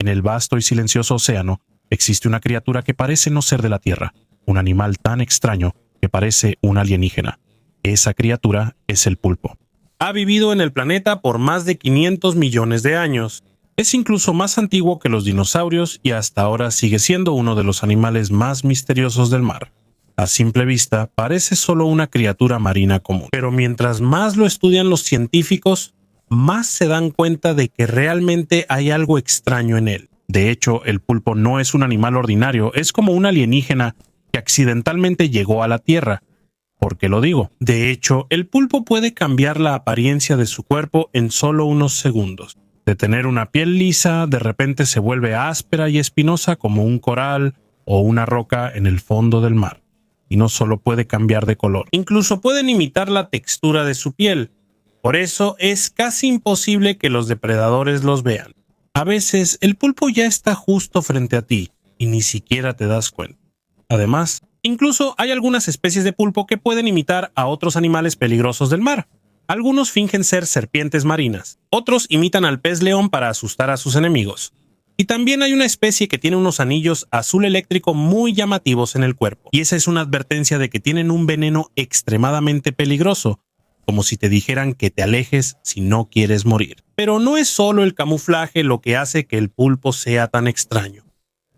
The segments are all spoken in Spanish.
En el vasto y silencioso océano existe una criatura que parece no ser de la Tierra, un animal tan extraño que parece un alienígena. Esa criatura es el pulpo. Ha vivido en el planeta por más de 500 millones de años. Es incluso más antiguo que los dinosaurios y hasta ahora sigue siendo uno de los animales más misteriosos del mar. A simple vista, parece solo una criatura marina común. Pero mientras más lo estudian los científicos, más se dan cuenta de que realmente hay algo extraño en él. De hecho, el pulpo no es un animal ordinario, es como un alienígena que accidentalmente llegó a la Tierra. ¿Por qué lo digo? De hecho, el pulpo puede cambiar la apariencia de su cuerpo en solo unos segundos. De tener una piel lisa, de repente se vuelve áspera y espinosa como un coral o una roca en el fondo del mar. Y no solo puede cambiar de color, incluso pueden imitar la textura de su piel. Por eso es casi imposible que los depredadores los vean. A veces el pulpo ya está justo frente a ti y ni siquiera te das cuenta. Además, incluso hay algunas especies de pulpo que pueden imitar a otros animales peligrosos del mar. Algunos fingen ser serpientes marinas, otros imitan al pez león para asustar a sus enemigos. Y también hay una especie que tiene unos anillos azul eléctrico muy llamativos en el cuerpo. Y esa es una advertencia de que tienen un veneno extremadamente peligroso, como si te dijeran que te alejes si no quieres morir. Pero no es solo el camuflaje lo que hace que el pulpo sea tan extraño,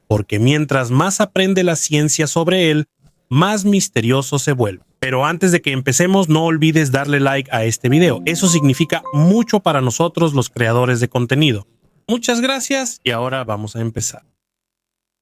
porque mientras más aprende la ciencia sobre él, más misterioso se vuelve. Pero antes de que empecemos, no olvides darle like a este video. Eso significa mucho para nosotros los creadores de contenido. Muchas gracias y ahora vamos a empezar.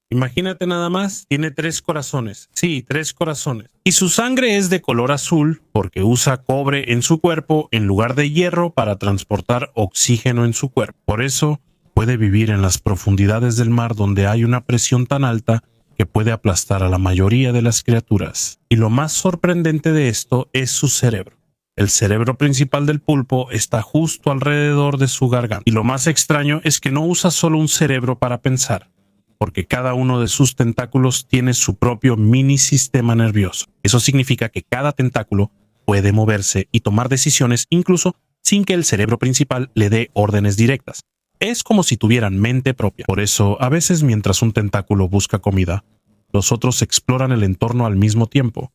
Imagínate nada más, tiene 3 corazones. Sí, 3 corazones. Y su sangre es de color azul porque usa cobre en su cuerpo en lugar de hierro para transportar oxígeno en su cuerpo. Por eso puede vivir en las profundidades del mar donde hay una presión tan alta que puede aplastar a la mayoría de las criaturas. Y lo más sorprendente de esto es su cerebro. El cerebro principal del pulpo está justo alrededor de su garganta. Y lo más extraño es que no usa solo un cerebro para pensar, porque cada uno de sus tentáculos tiene su propio mini sistema nervioso. Eso significa que cada tentáculo puede moverse y tomar decisiones incluso sin que el cerebro principal le dé órdenes directas. Es como si tuvieran mente propia. Por eso, a veces mientras un tentáculo busca comida, los otros exploran el entorno al mismo tiempo.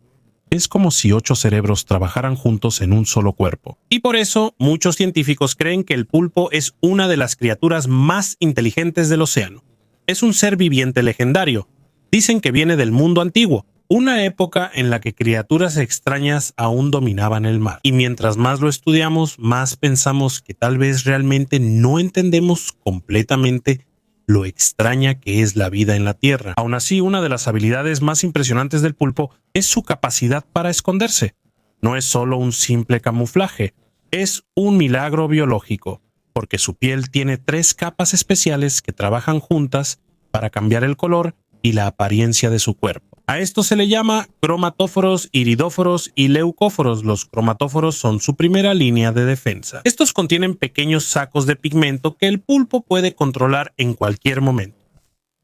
Es como si 8 cerebros trabajaran juntos en un solo cuerpo. Y por eso, muchos científicos creen que el pulpo es una de las criaturas más inteligentes del océano. Es un ser viviente legendario. Dicen que viene del mundo antiguo, una época en la que criaturas extrañas aún dominaban el mar. Y mientras más lo estudiamos, más pensamos que tal vez realmente no entendemos completamente lo extraña que es la vida en la Tierra. Aún así, una de las habilidades más impresionantes del pulpo es su capacidad para esconderse. No es solo un simple camuflaje, es un milagro biológico, porque su piel tiene 3 capas especiales que trabajan juntas para cambiar el color y la apariencia de su cuerpo. A esto se le llama cromatóforos, iridóforos y leucóforos. Los cromatóforos son su primera línea de defensa. Estos contienen pequeños sacos de pigmento que el pulpo puede controlar en cualquier momento.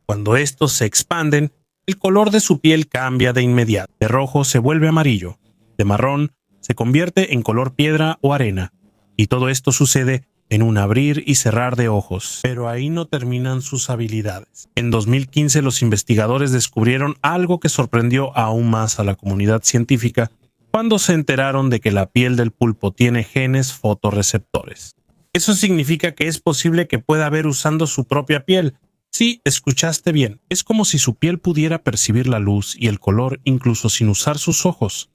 Cuando estos se expanden, el color de su piel cambia de inmediato. De rojo se vuelve amarillo, de marrón se convierte en color piedra o arena. Y todo esto sucede en un abrir y cerrar de ojos. Pero ahí no terminan sus habilidades. En 2015 los investigadores descubrieron algo que sorprendió aún más a la comunidad científica cuando se enteraron de que la piel del pulpo tiene genes fotorreceptores. Eso significa que es posible que pueda ver usando su propia piel. Sí, escuchaste bien. Es como si su piel pudiera percibir la luz y el color incluso sin usar sus ojos.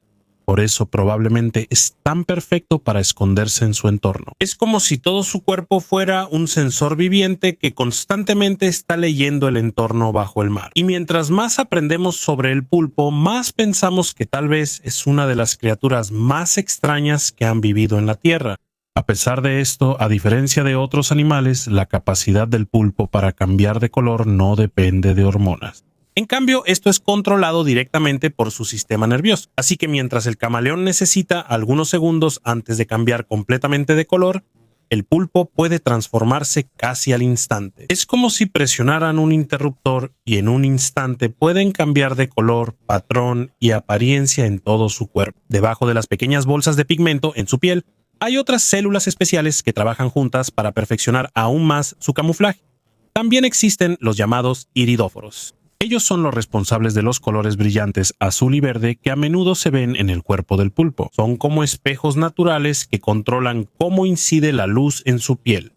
Por eso probablemente es tan perfecto para esconderse en su entorno. Es como si todo su cuerpo fuera un sensor viviente que constantemente está leyendo el entorno bajo el mar. Y mientras más aprendemos sobre el pulpo, más pensamos que tal vez es una de las criaturas más extrañas que han vivido en la Tierra. A pesar de esto, a diferencia de otros animales, la capacidad del pulpo para cambiar de color no depende de hormonas. En cambio, esto es controlado directamente por su sistema nervioso. Así que mientras el camaleón necesita algunos segundos antes de cambiar completamente de color, el pulpo puede transformarse casi al instante. Es como si presionaran un interruptor y en un instante pueden cambiar de color, patrón y apariencia en todo su cuerpo. Debajo de las pequeñas bolsas de pigmento en su piel, hay otras células especiales que trabajan juntas para perfeccionar aún más su camuflaje. También existen los llamados iridóforos. Ellos son los responsables de los colores brillantes azul y verde que a menudo se ven en el cuerpo del pulpo. Son como espejos naturales que controlan cómo incide la luz en su piel.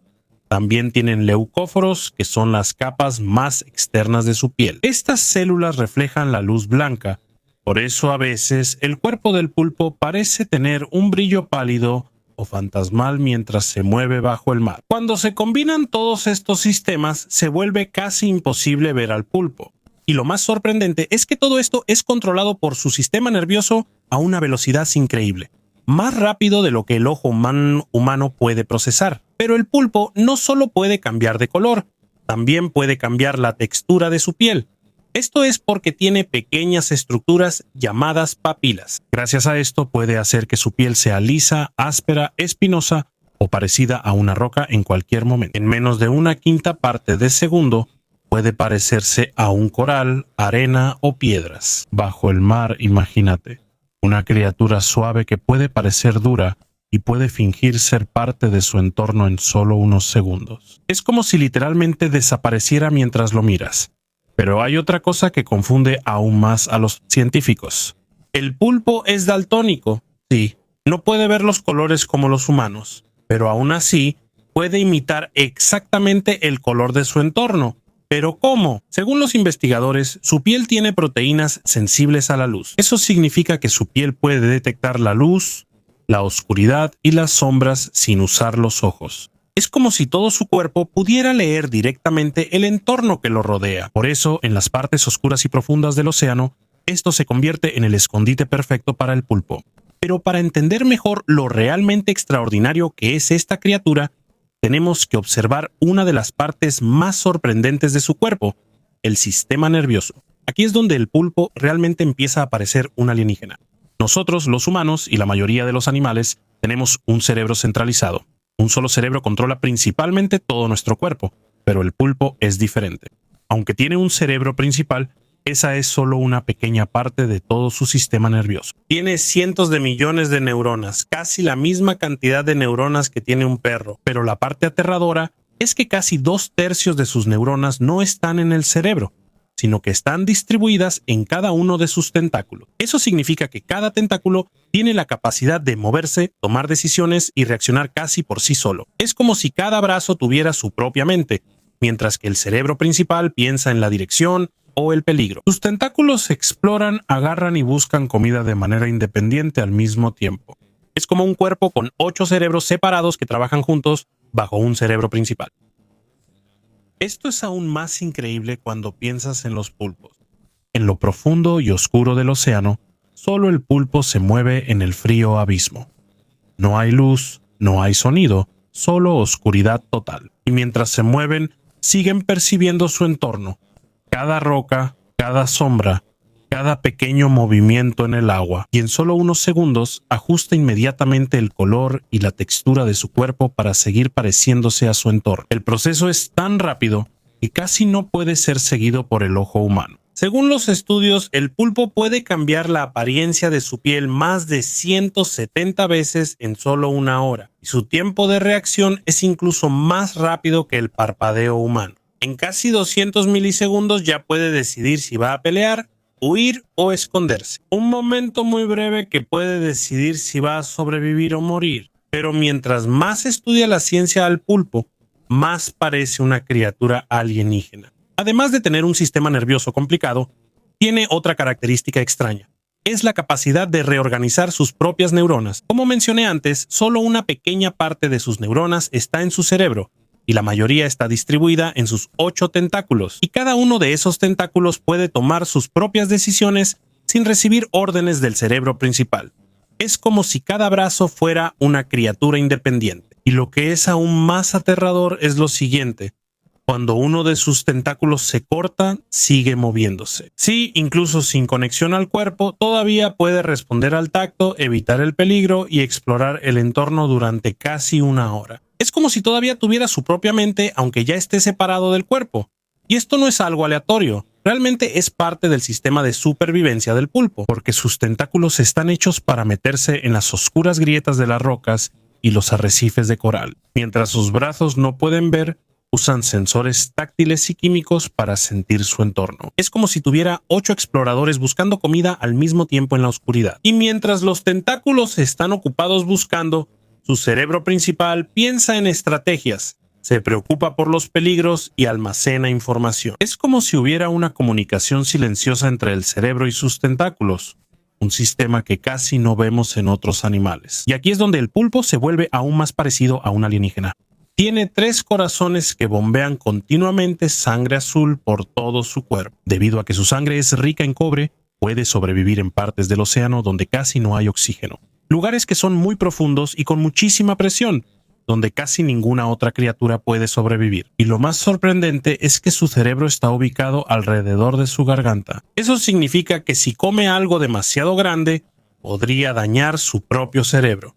También tienen leucóforos, que son las capas más externas de su piel. Estas células reflejan la luz blanca. Por eso a veces el cuerpo del pulpo parece tener un brillo pálido o fantasmal mientras se mueve bajo el mar. Cuando se combinan todos estos sistemas, se vuelve casi imposible ver al pulpo. Y lo más sorprendente es que todo esto es controlado por su sistema nervioso a una velocidad increíble, más rápido de lo que el ojo humano puede procesar. Pero el pulpo no solo puede cambiar de color, también puede cambiar la textura de su piel. Esto es porque tiene pequeñas estructuras llamadas papilas. Gracias a esto puede hacer que su piel sea lisa, áspera, espinosa o parecida a una roca en cualquier momento. En menos de una quinta parte de segundo, puede parecerse a un coral, arena o piedras. Bajo el mar, imagínate, una criatura suave que puede parecer dura y puede fingir ser parte de su entorno en solo unos segundos. Es como si literalmente desapareciera mientras lo miras. Pero hay otra cosa que confunde aún más a los científicos. El pulpo es daltónico, sí, no puede ver los colores como los humanos, pero aún así puede imitar exactamente el color de su entorno. ¿Pero cómo? Según los investigadores, su piel tiene proteínas sensibles a la luz. Eso significa que su piel puede detectar la luz, la oscuridad y las sombras sin usar los ojos. Es como si todo su cuerpo pudiera leer directamente el entorno que lo rodea. Por eso, en las partes oscuras y profundas del océano, esto se convierte en el escondite perfecto para el pulpo. Pero para entender mejor lo realmente extraordinario que es esta criatura, tenemos que observar una de las partes más sorprendentes de su cuerpo, el sistema nervioso. Aquí es donde el pulpo realmente empieza a parecer un alienígena. Nosotros, los humanos y la mayoría de los animales, tenemos un cerebro centralizado. Un solo cerebro controla principalmente todo nuestro cuerpo, pero el pulpo es diferente. Aunque tiene un cerebro principal, esa es solo una pequeña parte de todo su sistema nervioso. Tiene cientos de millones de neuronas, casi la misma cantidad de neuronas que tiene un perro, pero la parte aterradora es que casi 2/3 de sus neuronas no están en el cerebro, sino que están distribuidas en cada uno de sus tentáculos. Eso significa que cada tentáculo tiene la capacidad de moverse, tomar decisiones y reaccionar casi por sí solo. Es como si cada brazo tuviera su propia mente, mientras que el cerebro principal piensa en la dirección o el peligro. Sus tentáculos exploran, agarran y buscan comida de manera independiente al mismo tiempo. Es como un cuerpo con 8 cerebros separados que trabajan juntos bajo un cerebro principal. Esto es aún más increíble cuando piensas en los pulpos. En lo profundo y oscuro del océano, solo el pulpo se mueve en el frío abismo. No hay luz, no hay sonido, solo oscuridad total. Y mientras se mueven, siguen percibiendo su entorno. Cada roca, cada sombra, cada pequeño movimiento en el agua, y en solo unos segundos ajusta inmediatamente el color y la textura de su cuerpo para seguir pareciéndose a su entorno. El proceso es tan rápido que casi no puede ser seguido por el ojo humano. Según los estudios, el pulpo puede cambiar la apariencia de su piel más de 170 veces en solo una hora, y su tiempo de reacción es incluso más rápido que el parpadeo humano. En casi 200 milisegundos ya puede decidir si va a pelear, huir o esconderse. Un momento muy breve que puede decidir si va a sobrevivir o morir. Pero mientras más estudia la ciencia al pulpo, más parece una criatura alienígena. Además de tener un sistema nervioso complicado, tiene otra característica extraña. Es la capacidad de reorganizar sus propias neuronas. Como mencioné antes, solo una pequeña parte de sus neuronas está en su cerebro, y la mayoría está distribuida en sus 8 tentáculos, y cada uno de esos tentáculos puede tomar sus propias decisiones sin recibir órdenes del cerebro principal. Es como si cada brazo fuera una criatura independiente. Y lo que es aún más aterrador es lo siguiente: cuando uno de sus tentáculos se corta, sigue moviéndose. Sí, incluso sin conexión al cuerpo, todavía puede responder al tacto, evitar el peligro y explorar el entorno durante casi una hora. Es como si todavía tuviera su propia mente, aunque ya esté separado del cuerpo. Y esto no es algo aleatorio, realmente es parte del sistema de supervivencia del pulpo, porque sus tentáculos están hechos para meterse en las oscuras grietas de las rocas y los arrecifes de coral. Mientras sus brazos no pueden ver, Usan sensores táctiles y químicos para sentir su entorno. Es como si tuviera 8 exploradores buscando comida al mismo tiempo en la oscuridad. Y mientras los tentáculos están ocupados buscando, su cerebro principal piensa en estrategias, se preocupa por los peligros y almacena información. Es como si hubiera una comunicación silenciosa entre el cerebro y sus tentáculos, un sistema que casi no vemos en otros animales. Y aquí es donde el pulpo se vuelve aún más parecido a un alienígena. Tiene 3 corazones que bombean continuamente sangre azul por todo su cuerpo. Debido a que su sangre es rica en cobre, puede sobrevivir en partes del océano donde casi no hay oxígeno. Lugares que son muy profundos y con muchísima presión, donde casi ninguna otra criatura puede sobrevivir. Y lo más sorprendente es que su cerebro está ubicado alrededor de su garganta. Eso significa que si come algo demasiado grande, podría dañar su propio cerebro.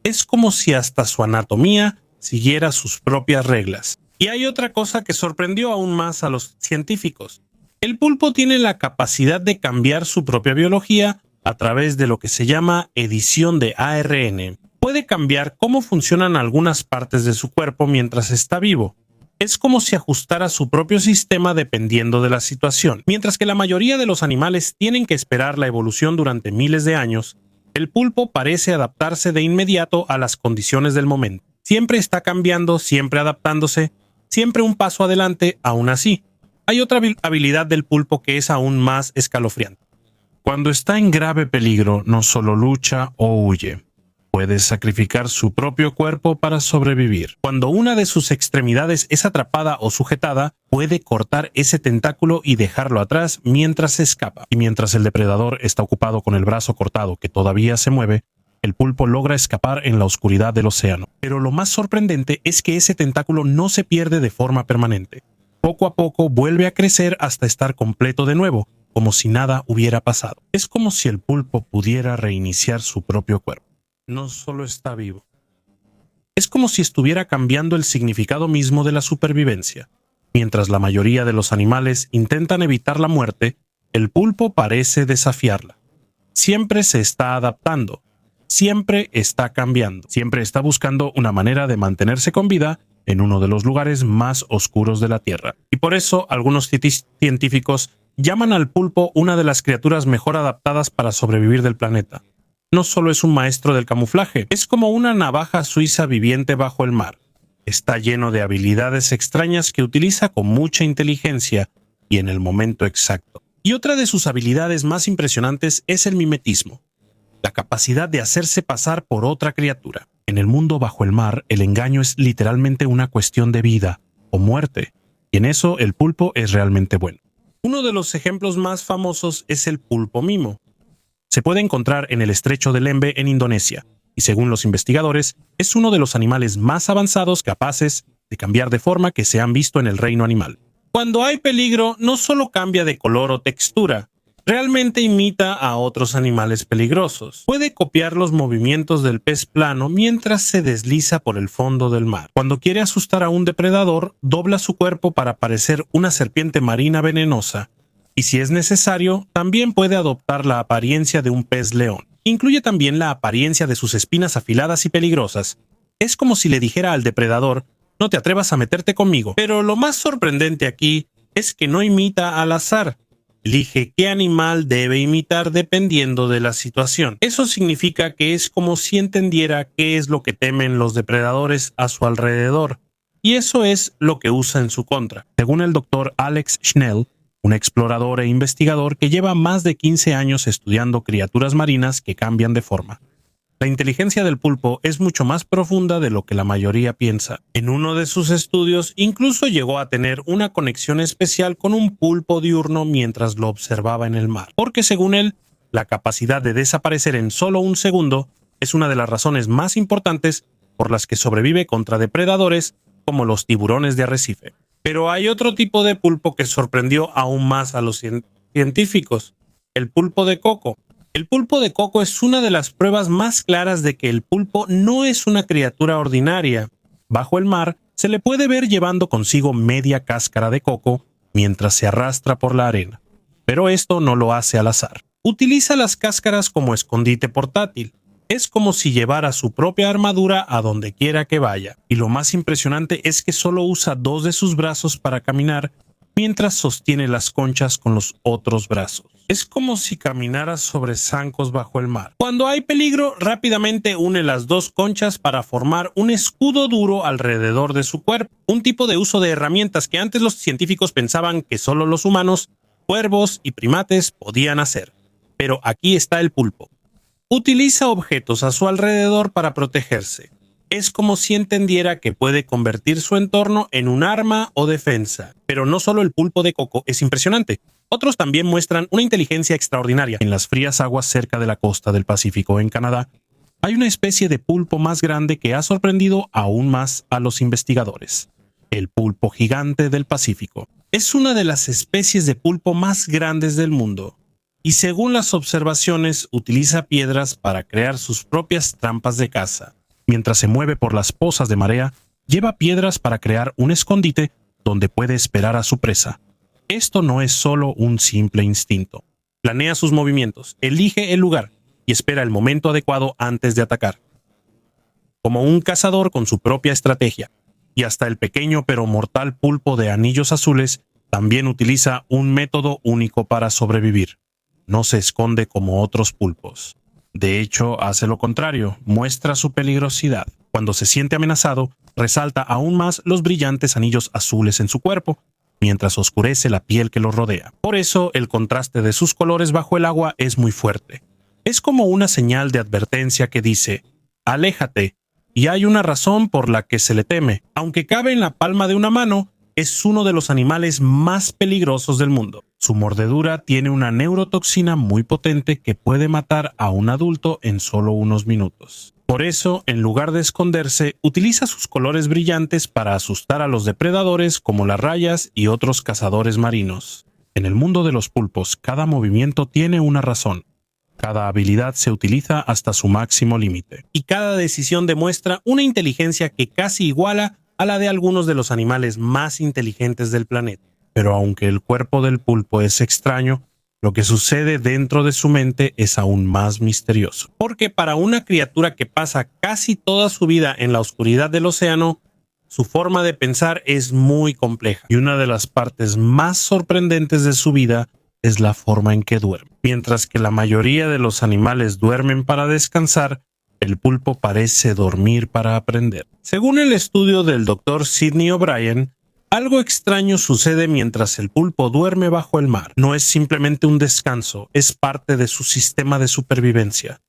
Es como si hasta su anatomía siguiera sus propias reglas. Y hay otra cosa que sorprendió aún más a los científicos. El pulpo tiene la capacidad de cambiar su propia biología a través de lo que se llama edición de ARN. Puede cambiar cómo funcionan algunas partes de su cuerpo mientras está vivo. Es como si ajustara su propio sistema dependiendo de la situación. Mientras que la mayoría de los animales tienen que esperar la evolución durante miles de años, el pulpo parece adaptarse de inmediato a las condiciones del momento. Siempre está cambiando, siempre adaptándose, siempre un paso adelante. Aún así, hay otra habilidad del pulpo que es aún más escalofriante. Cuando está en grave peligro, no solo lucha o huye, puede sacrificar su propio cuerpo para sobrevivir. Cuando una de sus extremidades es atrapada o sujetada, puede cortar ese tentáculo y dejarlo atrás mientras escapa. Y mientras el depredador está ocupado con el brazo cortado que todavía se mueve, el pulpo logra escapar en la oscuridad del océano. Pero lo más sorprendente es que ese tentáculo no se pierde de forma permanente. Poco a poco vuelve a crecer hasta estar completo de nuevo, como si nada hubiera pasado. Es como si el pulpo pudiera reiniciar su propio cuerpo. No solo está vivo. Es como si estuviera cambiando el significado mismo de la supervivencia. Mientras la mayoría de los animales intentan evitar la muerte, el pulpo parece desafiarla. Siempre se está adaptando. Siempre está cambiando, siempre está buscando una manera de mantenerse con vida en uno de los lugares más oscuros de la Tierra. Y por eso algunos científicos llaman al pulpo una de las criaturas mejor adaptadas para sobrevivir del planeta. No solo es un maestro del camuflaje, es como una navaja suiza viviente bajo el mar. Está lleno de habilidades extrañas que utiliza con mucha inteligencia y en el momento exacto. Y otra de sus habilidades más impresionantes es el mimetismo. La capacidad de hacerse pasar por otra criatura. En el mundo bajo el mar, el engaño es literalmente una cuestión de vida o muerte, y en eso el pulpo es realmente bueno. Uno de los ejemplos más famosos es el pulpo mimo. Se puede encontrar en el estrecho de Lembe en Indonesia, y según los investigadores, es uno de los animales más avanzados capaces de cambiar de forma que se han visto en el reino animal. Cuando hay peligro, no solo cambia de color o textura, realmente imita a otros animales peligrosos. Puede copiar los movimientos del pez plano mientras se desliza por el fondo del mar. Cuando quiere asustar a un depredador, dobla su cuerpo para parecer una serpiente marina venenosa. Y si es necesario, también puede adoptar la apariencia de un pez león. Incluye también la apariencia de sus espinas afiladas y peligrosas. Es como si le dijera al depredador, no te atrevas a meterte conmigo. Pero lo más sorprendente aquí es que no imita al azar. Elige qué animal debe imitar dependiendo de la situación. Eso significa que es como si entendiera qué es lo que temen los depredadores a su alrededor. Y eso es lo que usa en su contra. Según el doctor Alex Schnell, un explorador e investigador que lleva más de 15 años estudiando criaturas marinas que cambian de forma. La inteligencia del pulpo es mucho más profunda de lo que la mayoría piensa. En uno de sus estudios incluso llegó a tener una conexión especial con un pulpo diurno mientras lo observaba en el mar. Porque según él, la capacidad de desaparecer en solo un segundo es una de las razones más importantes por las que sobrevive contra depredadores como los tiburones de arrecife. Pero hay otro tipo de pulpo que sorprendió aún más a los científicos, el pulpo de coco. El pulpo de coco es una de las pruebas más claras de que el pulpo no es una criatura ordinaria. Bajo el mar, se le puede ver llevando consigo media cáscara de coco mientras se arrastra por la arena. Pero esto no lo hace al azar. Utiliza las cáscaras como escondite portátil. Es como si llevara su propia armadura a donde quiera que vaya. Y lo más impresionante es que solo usa 2 de sus brazos para caminar, mientras sostiene las conchas con los otros brazos. Es como si caminara sobre zancos bajo el mar. Cuando hay peligro, rápidamente une las 2 conchas para formar un escudo duro alrededor de su cuerpo. Un tipo de uso de herramientas que antes los científicos pensaban que solo los humanos, cuervos y primates podían hacer. Pero aquí está el pulpo. Utiliza objetos a su alrededor para protegerse. Es como si entendiera que puede convertir su entorno en un arma o defensa. Pero no solo el pulpo de coco es impresionante. Otros también muestran una inteligencia extraordinaria. En las frías aguas cerca de la costa del Pacífico en Canadá, hay una especie de pulpo más grande que ha sorprendido aún más a los investigadores. El pulpo gigante del Pacífico. Es una de las especies de pulpo más grandes del mundo. Y según las observaciones, utiliza piedras para crear sus propias trampas de caza. Mientras se mueve por las pozas de marea, lleva piedras para crear un escondite donde puede esperar a su presa. Esto no es solo un simple instinto. Planea sus movimientos, elige el lugar y espera el momento adecuado antes de atacar. Como un cazador con su propia estrategia. Y hasta el pequeño pero mortal pulpo de anillos azules también utiliza un método único para sobrevivir. No se esconde como otros pulpos. De hecho, hace lo contrario, muestra su peligrosidad. Cuando se siente amenazado, resalta aún más los brillantes anillos azules en su cuerpo, mientras oscurece la piel que lo rodea. Por eso, el contraste de sus colores bajo el agua es muy fuerte. Es como una señal de advertencia que dice, aléjate, y hay una razón por la que se le teme. Aunque cabe en la palma de una mano, es uno de los animales más peligrosos del mundo. Su mordedura tiene una neurotoxina muy potente que puede matar a un adulto en solo unos minutos. Por eso, en lugar de esconderse, utiliza sus colores brillantes para asustar a los depredadores como las rayas y otros cazadores marinos. En el mundo de los pulpos, cada movimiento tiene una razón. Cada habilidad se utiliza hasta su máximo límite. Y cada decisión demuestra una inteligencia que casi iguala a la de algunos de los animales más inteligentes del planeta. Pero aunque el cuerpo del pulpo es extraño, lo que sucede dentro de su mente es aún más misterioso. Porque para una criatura que pasa casi toda su vida en la oscuridad del océano, su forma de pensar es muy compleja. Y una de las partes más sorprendentes de su vida es la forma en que duerme. Mientras que la mayoría de los animales duermen para descansar, el pulpo parece dormir para aprender. Según el estudio del Dr. Sidney O'Brien, algo extraño sucede mientras el pulpo duerme bajo el mar. No es simplemente un descanso, es parte de su sistema de supervivencia.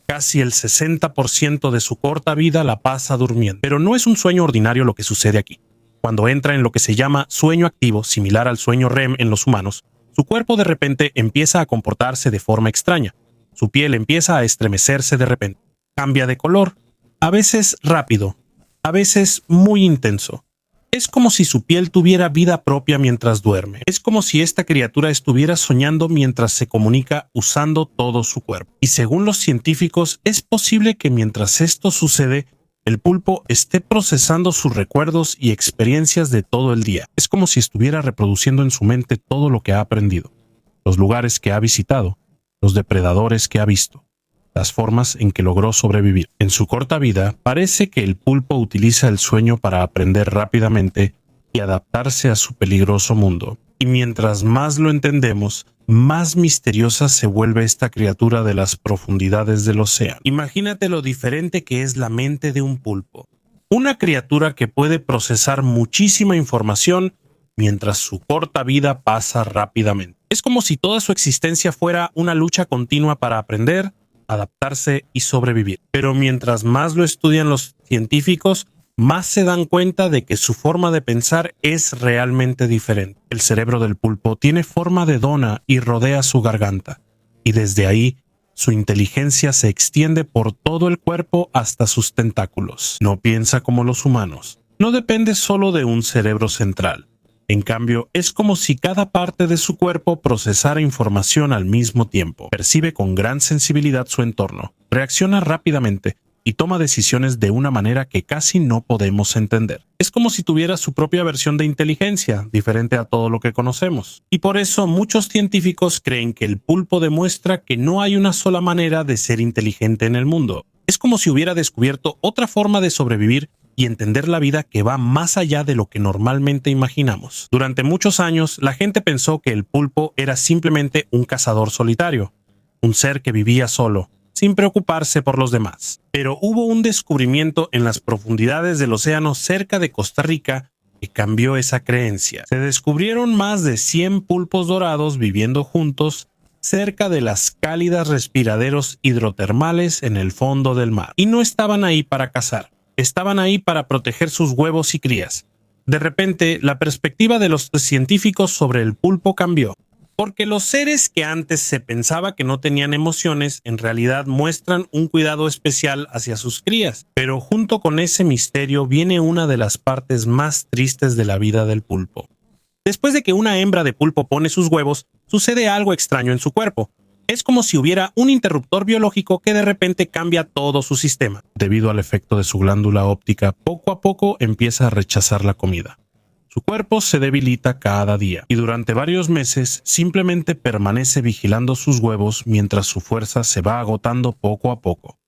Casi el 60% de su corta vida la pasa durmiendo. Pero no es un sueño ordinario lo que sucede aquí. Cuando entra en lo que se llama sueño activo, similar al sueño REM en los humanos, su cuerpo de repente empieza a comportarse de forma extraña. Su piel empieza a estremecerse de repente. Cambia de color, a veces rápido, a veces muy intenso. Es como si su piel tuviera vida propia mientras duerme. Es como si esta criatura estuviera soñando mientras se comunica usando todo su cuerpo. Y según los científicos, es posible que mientras esto sucede, el pulpo esté procesando sus recuerdos y experiencias de todo el día. Es como si estuviera reproduciendo en su mente todo lo que ha aprendido, los lugares que ha visitado, los depredadores que ha visto, las formas en que logró sobrevivir. En su corta vida, parece que el pulpo utiliza el sueño para aprender rápidamente y adaptarse a su peligroso mundo. Y mientras más lo entendemos, más misteriosa se vuelve esta criatura de las profundidades del océano. Imagínate lo diferente que es la mente de un pulpo. Una criatura que puede procesar muchísima información mientras su corta vida pasa rápidamente. Es como si toda su existencia fuera una lucha continua para aprender, adaptarse y sobrevivir. Pero mientras más lo estudian los científicos, más se dan cuenta de que su forma de pensar es realmente diferente. El cerebro del pulpo tiene forma de dona y rodea su garganta, y desde ahí su inteligencia se extiende por todo el cuerpo hasta sus tentáculos. No piensa como los humanos. No depende solo de un cerebro central. En cambio, es como si cada parte de su cuerpo procesara información al mismo tiempo. Percibe con gran sensibilidad su entorno, reacciona rápidamente y toma decisiones de una manera que casi no podemos entender. Es como si tuviera su propia versión de inteligencia, diferente a todo lo que conocemos. Y por eso muchos científicos creen que el pulpo demuestra que no hay una sola manera de ser inteligente en el mundo. Es como si hubiera descubierto otra forma de sobrevivir y entender la vida que va más allá de lo que normalmente imaginamos. Durante muchos años, la gente pensó que el pulpo era simplemente un cazador solitario, un ser que vivía solo, sin preocuparse por los demás. Pero hubo un descubrimiento en las profundidades del océano cerca de Costa Rica que cambió esa creencia. Se descubrieron más de 100 pulpos dorados viviendo juntos cerca de las cálidas respiraderos hidrotermales en el fondo del mar. Y no estaban ahí para cazar, estaban ahí para proteger sus huevos y crías. De repente, la perspectiva de los científicos sobre el pulpo cambió, porque los seres que antes se pensaba que no tenían emociones, en realidad muestran un cuidado especial hacia sus crías. Pero junto con ese misterio viene una de las partes más tristes de la vida del pulpo. Después de que una hembra de pulpo pone sus huevos, sucede algo extraño en su cuerpo. Es como si hubiera un interruptor biológico que de repente cambia todo su sistema. Debido al efecto de su glándula óptica, poco a poco empieza a rechazar la comida. Su cuerpo se debilita cada día y durante varios meses simplemente permanece vigilando sus huevos mientras su fuerza se va agotando poco a poco.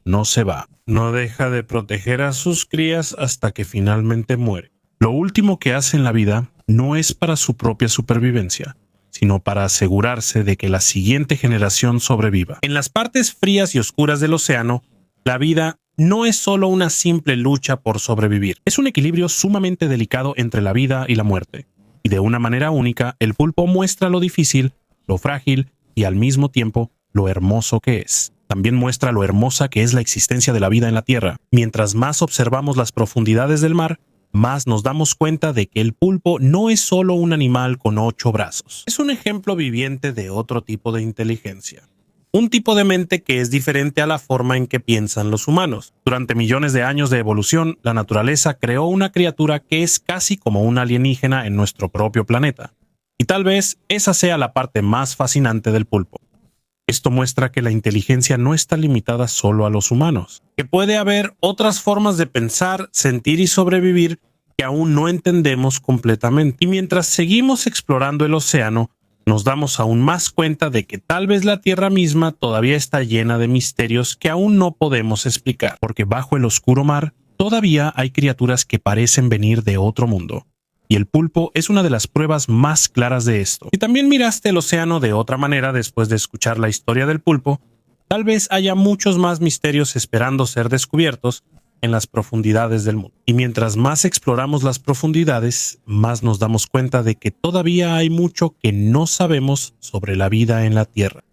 No se va, no deja de proteger a sus crías hasta que finalmente muere. Lo último que hace en la vida no es para su propia supervivencia, sino para asegurarse de que la siguiente generación sobreviva. En las partes frías y oscuras del océano, la vida no es solo una simple lucha por sobrevivir. Es un equilibrio sumamente delicado entre la vida y la muerte. Y de una manera única, el pulpo muestra lo difícil, lo frágil y al mismo tiempo lo hermoso que es. También muestra lo hermosa que es la existencia de la vida en la Tierra. Mientras más observamos las profundidades del mar, más nos damos cuenta de que el pulpo no es solo un animal con 8 brazos. Es un ejemplo viviente de otro tipo de inteligencia. Un tipo de mente que es diferente a la forma en que piensan los humanos. Durante millones de años de evolución, la naturaleza creó una criatura que es casi como un alienígena en nuestro propio planeta. Y tal vez esa sea la parte más fascinante del pulpo. Esto muestra que la inteligencia no está limitada solo a los humanos, que puede haber otras formas de pensar, sentir y sobrevivir que aún no entendemos completamente. Y mientras seguimos explorando el océano, nos damos aún más cuenta de que tal vez la Tierra misma todavía está llena de misterios que aún no podemos explicar, porque bajo el oscuro mar todavía hay criaturas que parecen venir de otro mundo. Y el pulpo es una de las pruebas más claras de esto. Si también miraste el océano de otra manera después de escuchar la historia del pulpo, tal vez haya muchos más misterios esperando ser descubiertos en las profundidades del mundo. Y mientras más exploramos las profundidades, más nos damos cuenta de que todavía hay mucho que no sabemos sobre la vida en la Tierra.